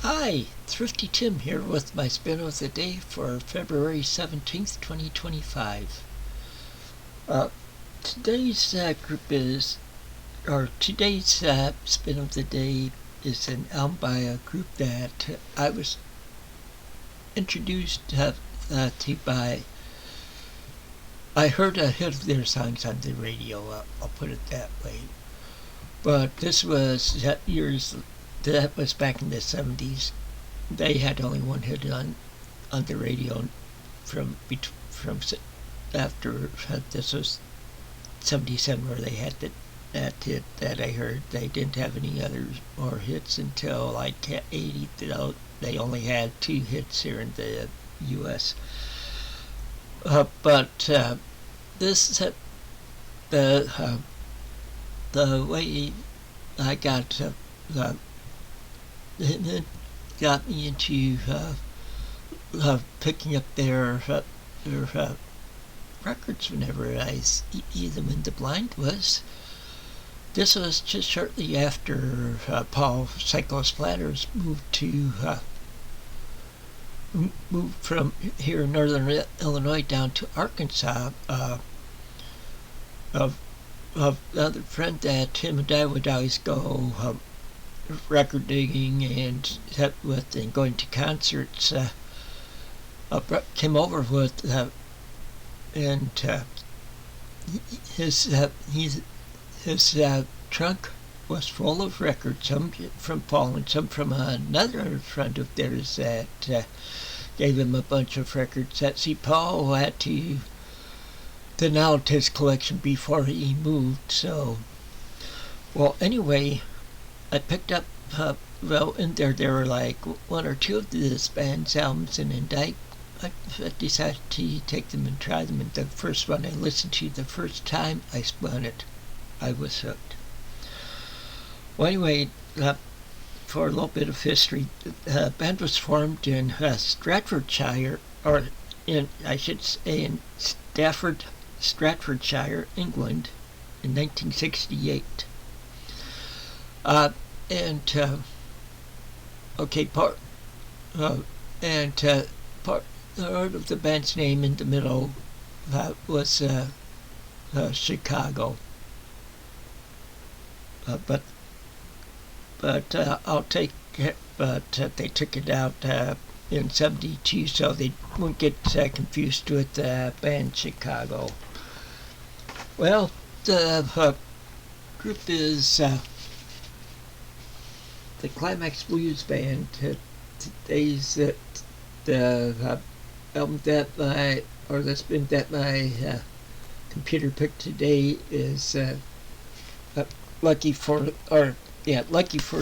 Hi, Thrifty Tim here with my spin of the day for February 17th, 2025. Today's spin of the day is an album by a group that I was introduced to by. I heard a hit of their songs on the radio, I'll put it that way. But that was back in the 70s. They had only one hit on the radio from after this was 77 where they had that hit that I heard. They didn't have any more hits until like 80. They only had 2 hits here in the U.S. But this the way I got it got me into picking up their records whenever I see them in the blind. This was just shortly after Paul Psycho Splatters moved from here in northern Illinois down to Arkansas. Of another friend that him and I would always go record digging and going to concerts. Came over with and his trunk was full of records, some from Paul and some from another friend of theirs that gave him a bunch of records. Paul had to thin out his collection before he moved. So, well, anyway, I picked up, in there were like 1 or 2 of this band's albums, and then I decided to take them and try them. And the first one I listened to the first time I spun it, I was hooked. Well, anyway, for a little bit of history, the band was formed in Staffordshire, England, in 1968. Part of the band's name in the middle was Chicago. But they took it out in 72 so they wouldn't get confused with the band Chicago. Well, the group is the Climax Blues Band. Today's the album the spin that my computer picked today is Lucky for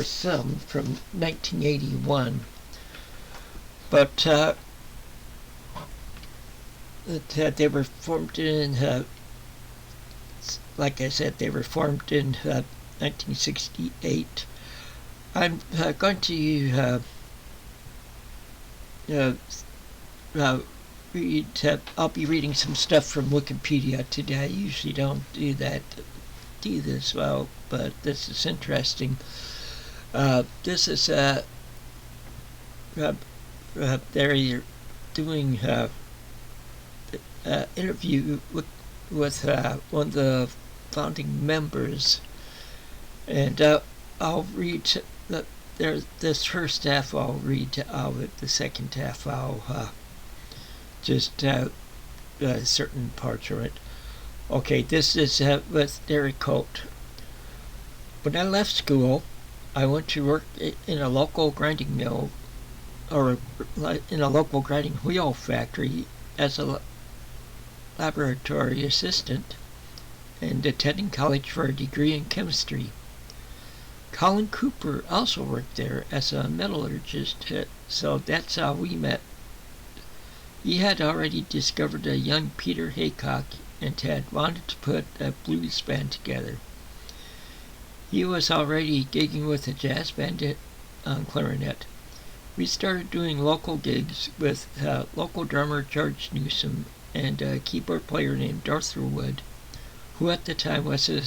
Some from 1981. But they were formed in, like I said, they were formed in 1968. I'm going to I'll be reading some stuff from Wikipedia today. I usually don't do this well, but this is interesting. This is they're doing interview with one of the founding members, and I'll read this first half. I'll read out of the second half. I'll just certain parts of it. Okay, this is with Derek Colt. When I left school, I went to work in a local grinding mill, or in a local grinding wheel factory as a laboratory assistant, and attending college for a degree in chemistry. Colin Cooper also worked there as a metallurgist, so that's how we met. He had already discovered a young Peter Haycock and had wanted to put a blues band together. He was already gigging with a jazz band on clarinet. We started doing local gigs with local drummer George Newsom and a keyboard player named Arthur Wood, who at the time was a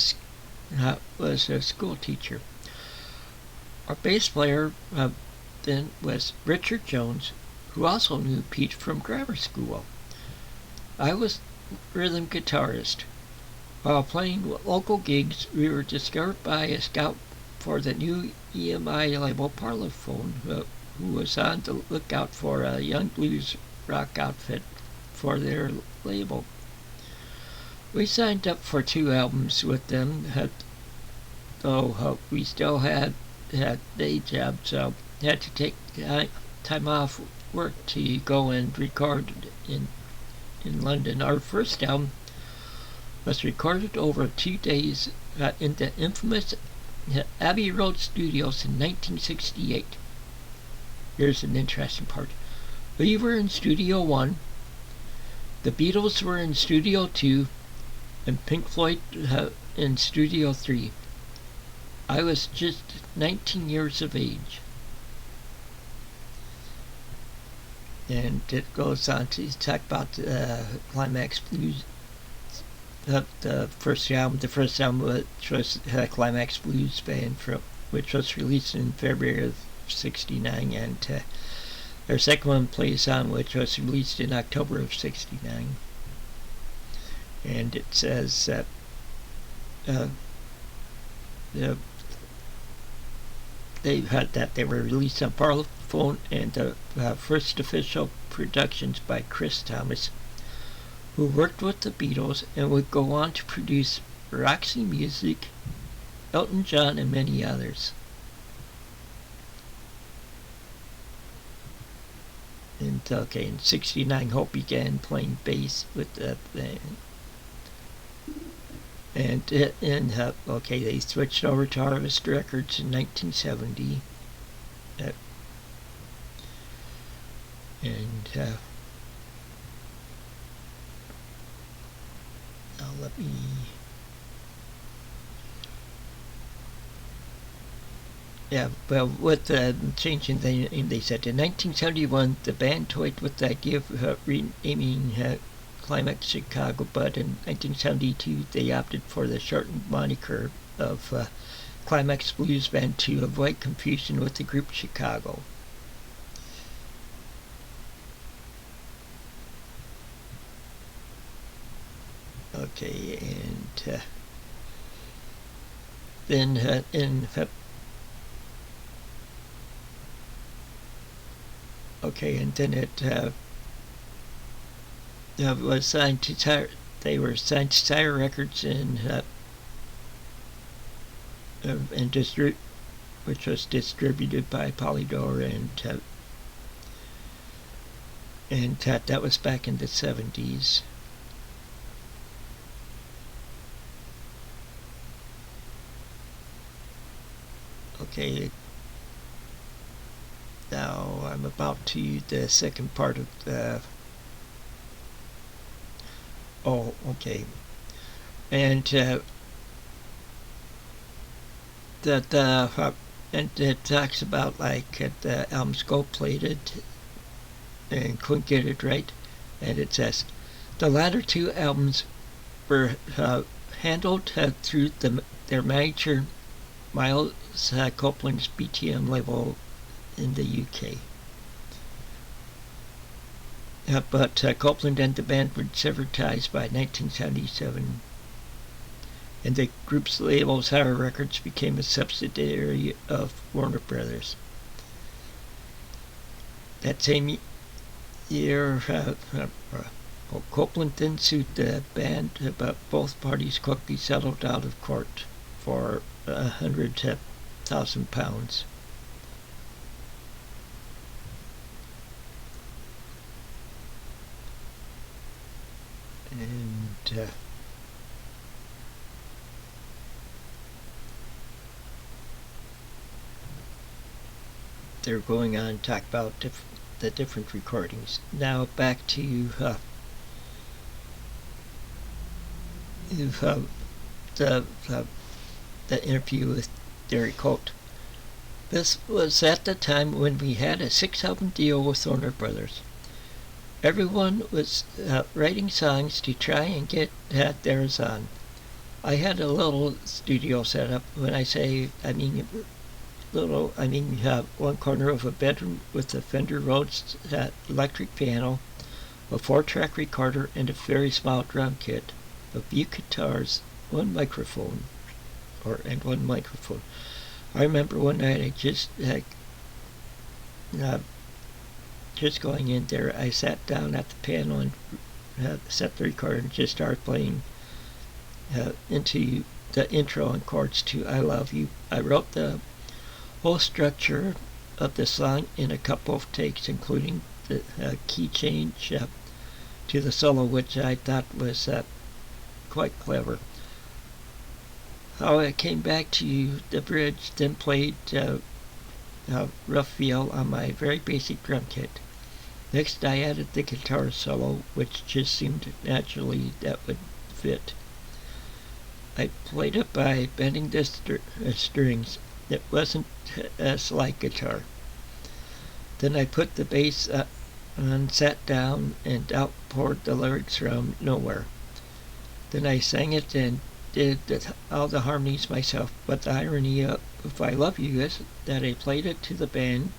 school teacher. Our bass player, then was Richard Jones, who also knew Pete from grammar school. I was rhythm guitarist. While playing local gigs, we were discovered by a scout for the new EMI label Parlophone, who was on the lookout for a young blues rock outfit for their label. We signed up for 2 albums with them, though we still had day jobs, so had to take time off work to go and record in London. Our first album was recorded over 2 days in the infamous Abbey Road Studios in 1968. Here's an interesting part. We were in Studio 1, the Beatles were in Studio 2, and Pink Floyd in Studio 3. I was just 19 years of age. And it goes on to talk about Climax Blues. The first album, which was Climax Blues Band, which was released in February of '69, and their second one, Plays On, which was released in October of '69. And it says that they were released on Parlophone, and the first official productions by Chris Thomas, who worked with the Beatles and would go on to produce Roxy Music, Elton John, and many others. And in '69, Hope began playing bass with the band. And they switched over to Harvest Records in 1970. Now let me... Yeah, well, with the changing the name, they said in 1971 the band toyed with the idea of renaming Climax Chicago, but in 1972 they opted for the shortened moniker of Climax Blues Band to avoid confusion with the group Chicago. Okay, and then in and then it was signed to they were signed to Sire Records and which was distributed by Polydor, and that was back in the 70s. Okay, now I'm about to the second part of the... Oh, okay. And and it talks about like the album's gold-plated and couldn't get it right. And it says, the latter 2 albums were handled through their manager Miles Copeland's BTM label in the UK. But Copeland and the band were severed ties by 1977, and the group's label, Sire Records, became a subsidiary of Warner Brothers. That same year, Copeland then sued the band, but both parties quickly settled out of court for £100,000. And they're going on to talk about the different recordings. Now back to the interview with Derek Holt. This was at the time when we had a 6-album deal with Warner Brothers. Everyone was writing songs to try and get theirs on. I had a little studio set up. When I say, I mean, little, you have one corner of a bedroom with a Fender Rhodes electric piano, a 4-track recorder, and a very small drum kit, a few guitars, one microphone, and one microphone. I remember one night I just going in there, I sat down at the piano and set the recorder and just started playing into the intro and chords to I Love You. I wrote the whole structure of the song in a couple of takes, including the key change to the solo, which I thought was quite clever. How I came back to the bridge, then played rough feel on my very basic drum kit. Next I added the guitar solo, which just seemed naturally that would fit. I played it by bending the strings. It wasn't a slide guitar. Then I put the bass on, sat down, and outpoured the lyrics from nowhere. Then I sang it and did all the harmonies myself. But the irony of I Love You is that I played it to the band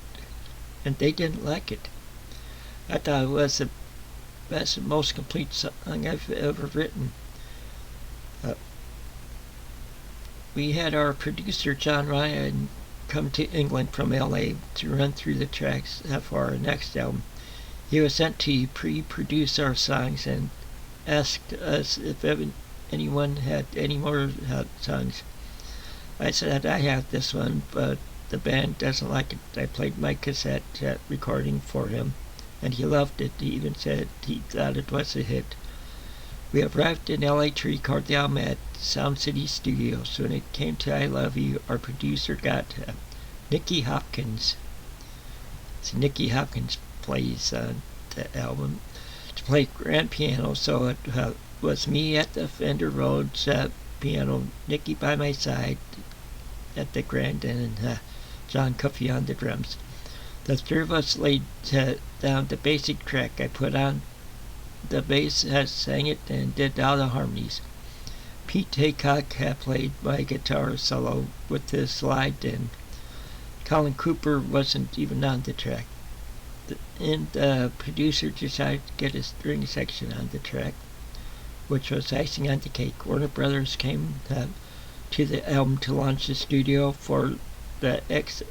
and they didn't like it. I thought it was the best and most complete song I've ever written. We had our producer John Ryan come to England from LA to run through the tracks for our next album. He was sent to pre-produce our songs and asked us if anyone had any more songs. I said I have this one, but the band doesn't like it. I played my cassette recording for him, and he loved it. He even said he thought it was a hit. We arrived in LA to record the album at Sound City Studios. When it came to I Love You, our producer got Nicky Hopkins. So Nicky Hopkins plays on the album to play grand piano, so it was me at the Fender Rhodes piano, Nicky by my side at the grand, and John Cuffey on the drums. The three of us laid down the basic track. I put on the bass, sang it, and did all the harmonies. Pete Haycock played my guitar solo with his slide, and Colin Cooper wasn't even on the track. And the producer decided to get a string section on the track, which was icing on the cake. Warner Brothers came to the album to launch the studio for the execs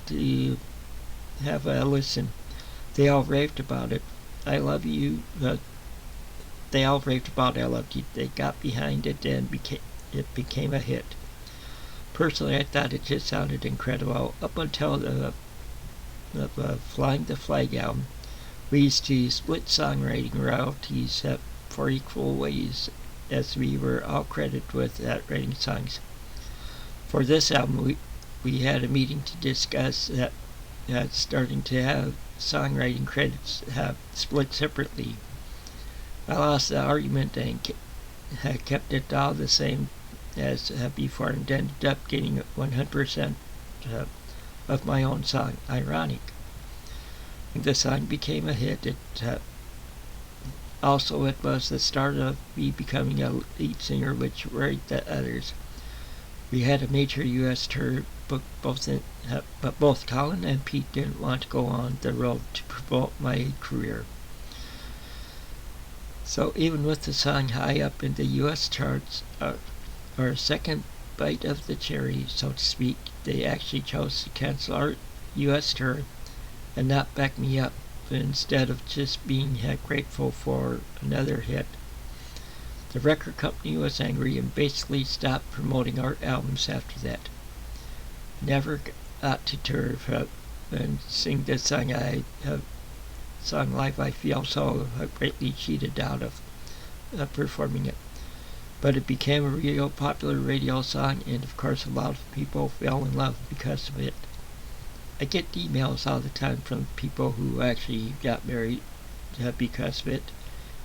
to have a listen. They all raved about it. I Love You. They all raved about I Love You. They got behind it and it became a hit. Personally, I thought it just sounded incredible. Up until the Flying the Flag album, we used to split songwriting royalties for equal ways, as we were all credited with writing songs. For this album, we had a meeting to discuss starting to have songwriting credits split separately. I lost the argument and kept it all the same as before, and ended up getting 100% of my own song, Ironic. The song became a hit. It was the start of me becoming a lead singer, which worried the others. We had a major U.S. tour, but both Colin and Pete didn't want to go on the road to promote my career. So even with the song high up in the U.S. charts, our second bite of the cherry, so to speak, they actually chose to cancel our U.S. tour and not back me up, instead of just being grateful for another hit. The record company was angry and basically stopped promoting our albums after that. Never got to tour and sing the song I have sung live. I feel so greatly cheated out of performing it. But it became a real popular radio song, and of course a lot of people fell in love because of it. I get emails all the time from people who actually got married because of it,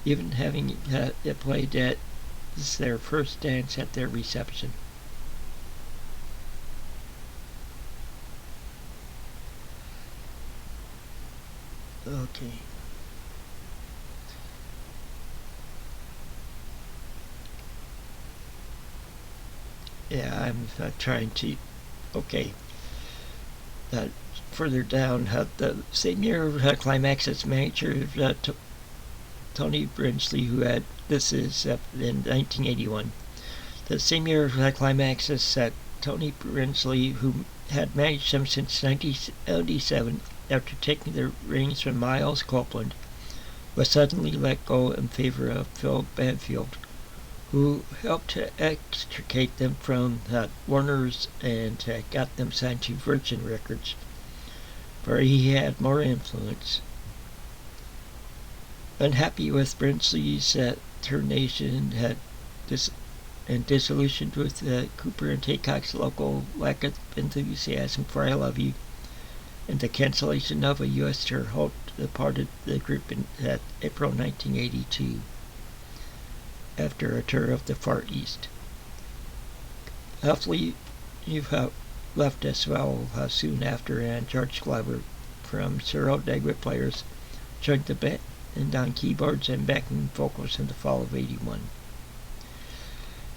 even having it played at their first dance at their reception. Okay. Yeah, I'm trying to Okay. Uh, Further down, the same year, Climax's manager, Tony Brinsley, who had, this is in 1981. The same year, Climax's Tony Brinsley, who had managed them since 1977, after taking the reins from Miles Copeland, was suddenly let go in favor of Phil Banfield, who helped to extricate them from Warner's and got them signed to Virgin Records, where he had more influence. Unhappy with Brinsley's termination and disillusioned with Cooper and Taycock's local lack of enthusiasm for I Love You, and the cancellation of a U.S. tour, Holt departed the group in April 1982 after a tour of the Far East. Hopefully you've left as well soon after, and George Glover from Cyril Dagwood Players joined the band and on keyboards and backing vocals in the fall of 81.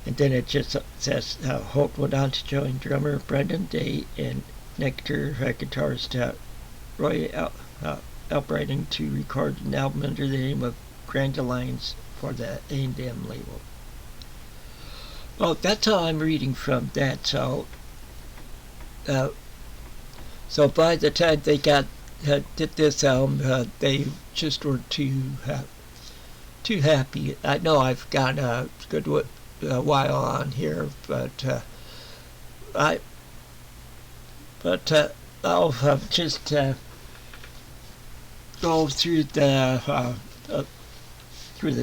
And then it just says Holt went on to join drummer Brendan Day and Nectar guitarist Roy Albrighton to record an album under the name of Grand Alliance for the A&M label. Well, that's all I'm reading from that. So by the time they did this album, they just were too happy. I know I've gone a good while on here, but I'll just go through the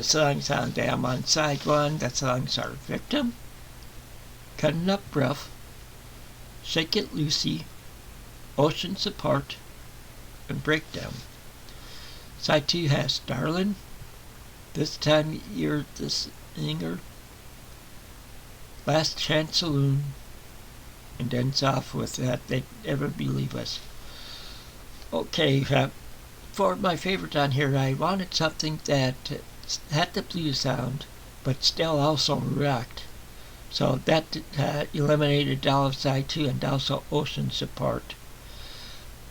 songs on them. On side one, the songs are Victim, Cutting Up Rough, Shake It Lucy, Oceans Apart, and Breakdown. Side 2 has Darlin', This Time You're the Singer, Last Chance Saloon, and ends off with They'd Never Believe Us. Okay, for my favorite on here, I wanted something that had the blues sound, but still also rocked. So that eliminated Doll of Side 2 and also Oceans Apart.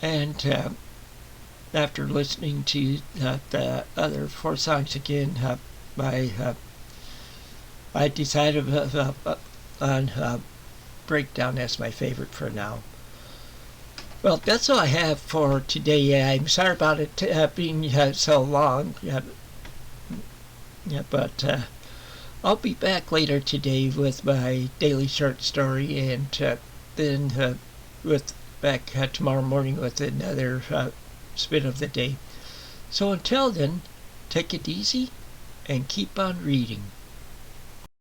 And after listening to the other four songs again, I decided on Breakdown as my favorite for now. Well, that's all I have for today. I'm sorry about it being so long, but I'll be back later today with my daily short story, and then back tomorrow morning with another spin of the day. So until then, take it easy and keep on reading.